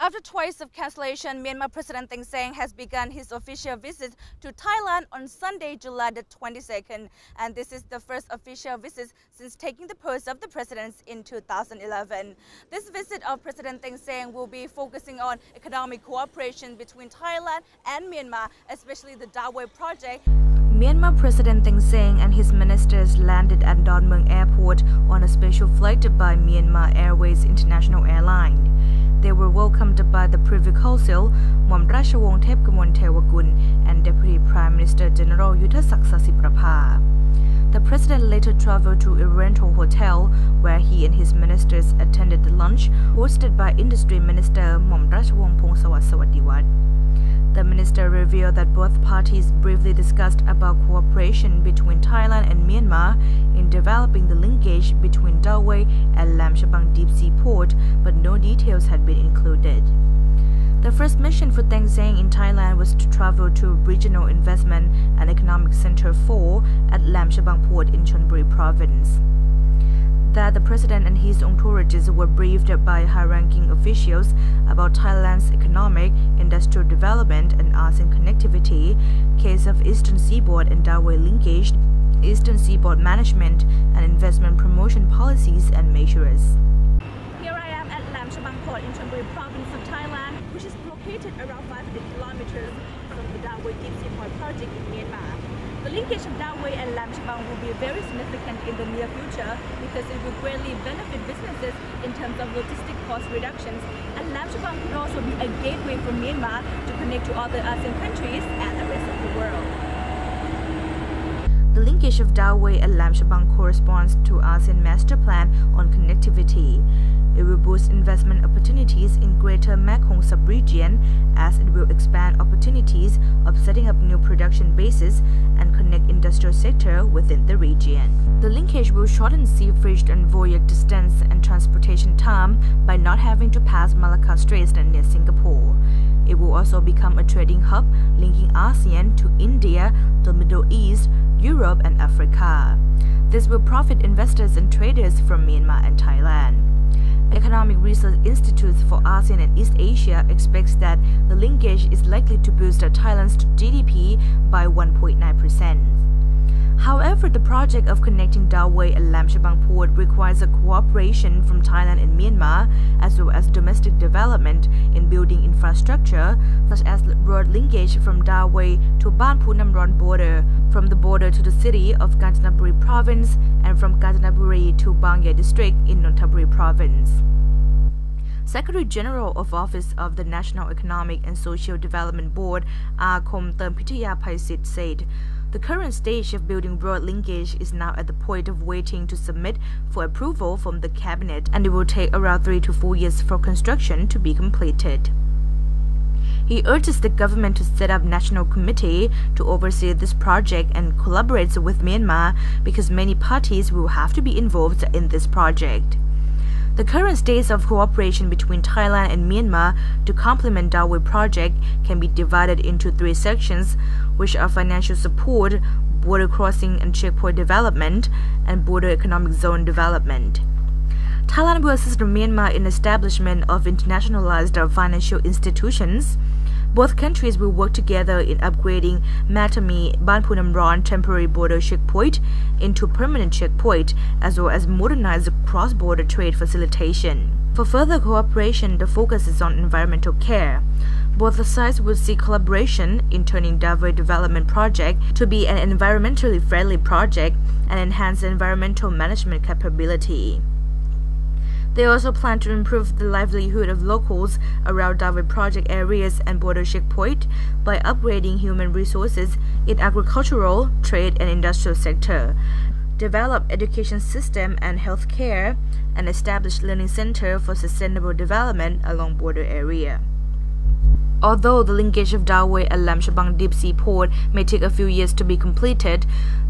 After twice of cancellation, Myanmar President Thein Sein has begun his official visit to Thailand on Sunday, July the 22nd, and this is the first official visit since taking the post of the president in 2011. This visit of President Thein Sein will be focusing on economic cooperation between Thailand and Myanmar, especially the Dawei project. Myanmar President Thein Sein and his ministers landed at Don Mueang Airport on a special flight by Myanmar Airways International Airline. They were welcomed by the Privy Council, Mom Rashawong Thepkamon Thewagun, and Deputy Prime Minister General Yuthassak Sasiprapha. The president later traveled to a rental hotel where he and his ministers attended the lunch hosted by Industry Minister Mom Rashawong Pongsawat. The minister revealed that both parties briefly discussed about cooperation between Thailand and Myanmar in developing the linkage between Dawei and Lam Shabang deep sea port, but no details had been included. The first mission for Thein Sein in Thailand was to travel to Regional Investment and Economic Center 4 at Lam Shabang port in Chonburi province. That the president and his entourages were briefed by high-ranking officials about Thailand's economic, industrial development and ASEAN connectivity, case of Eastern Seaboard and Dawei linkage, Eastern Seaboard management and investment promotion policies and measures. Here I am at Lam Shabang port in Chonburi province of Thailand, which is located around 500 kilometers from the Dawei deep sea port project in Myanmar. The linkage of Dawei and Lam Shabang will be very significant in the near future because it will greatly benefit businesses in terms of logistic cost reductions, and Lam Shabang could also be a gateway for Myanmar to connect to other ASEAN countries and the rest of the world. The linkage of Dawei and Lam Shabang corresponds to ASEAN Master Plan on Connectivity. It will boost investment opportunities in Greater Mekong sub-region as it will expand opportunities of setting up new production bases and connect industrial sector within the region. The linkage will shorten sea freight and voyage distance and transportation time by not having to pass Malacca Straits near Singapore. It will also become a trading hub linking ASEAN to India, the Middle East, Europe and Africa. This will profit investors and traders from Myanmar and Thailand. Economic Research Institutes for ASEAN and East Asia expects that the linkage is likely to boost Thailand's GDP by 1.9%. However, the project of connecting Dawei and Lam Shabang port requires a cooperation from Thailand and Myanmar, as well as domestic development in building infrastructure, such as road linkage from Dawei to Ban Phuu Nam Ron border, from the border to the city of Kanchanaburi province, and from Kanchanaburi to Bangye district in Nonthaburi province. Secretary General of Office of the National Economic and Social Development Board, Akom Termpithaya Phaisit, said, "The current stage of building road linkage is now at the point of waiting to submit for approval from the cabinet, and it will take around 3 to 4 years for construction to be completed." He urges the government to set up a national committee to oversee this project and collaborate with Myanmar because many parties will have to be involved in this project. The current stage of cooperation between Thailand and Myanmar to complement Dawei project can be divided into 3 sections, which are financial support, border crossing and checkpoint development, and border economic zone development. Thailand will assist Myanmar in establishment of internationalized financial institutions. Both countries will work together in upgrading Matami Ban Phuu Nam Ron temporary border checkpoint into permanent checkpoint, as well as modernize cross-border trade facilitation. For further cooperation, the focus is on environmental care. Both sides will seek collaboration in turning Dawei development project to be an environmentally friendly project and enhance environmental management capability. They also plan to improve the livelihood of locals around Dawei project areas and border checkpoint by upgrading human resources in agricultural, trade and industrial sector, develop education system and healthcare, and establish learning center for sustainable development along border area. Although the linkage of Dawei and Lam Shabang deep sea port may take a few years to be completed,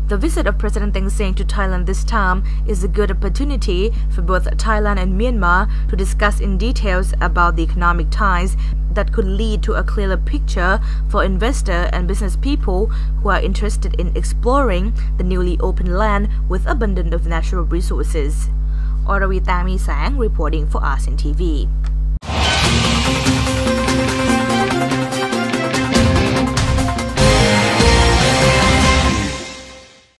the visit of President Thein Sein to Thailand this time is a good opportunity for both Thailand and Myanmar to discuss in details about the economic ties that could lead to a clearer picture for investors and business people who are interested in exploring the newly opened land with abundance of natural resources. Onravee Tangmeesang reporting for ASEAN TV.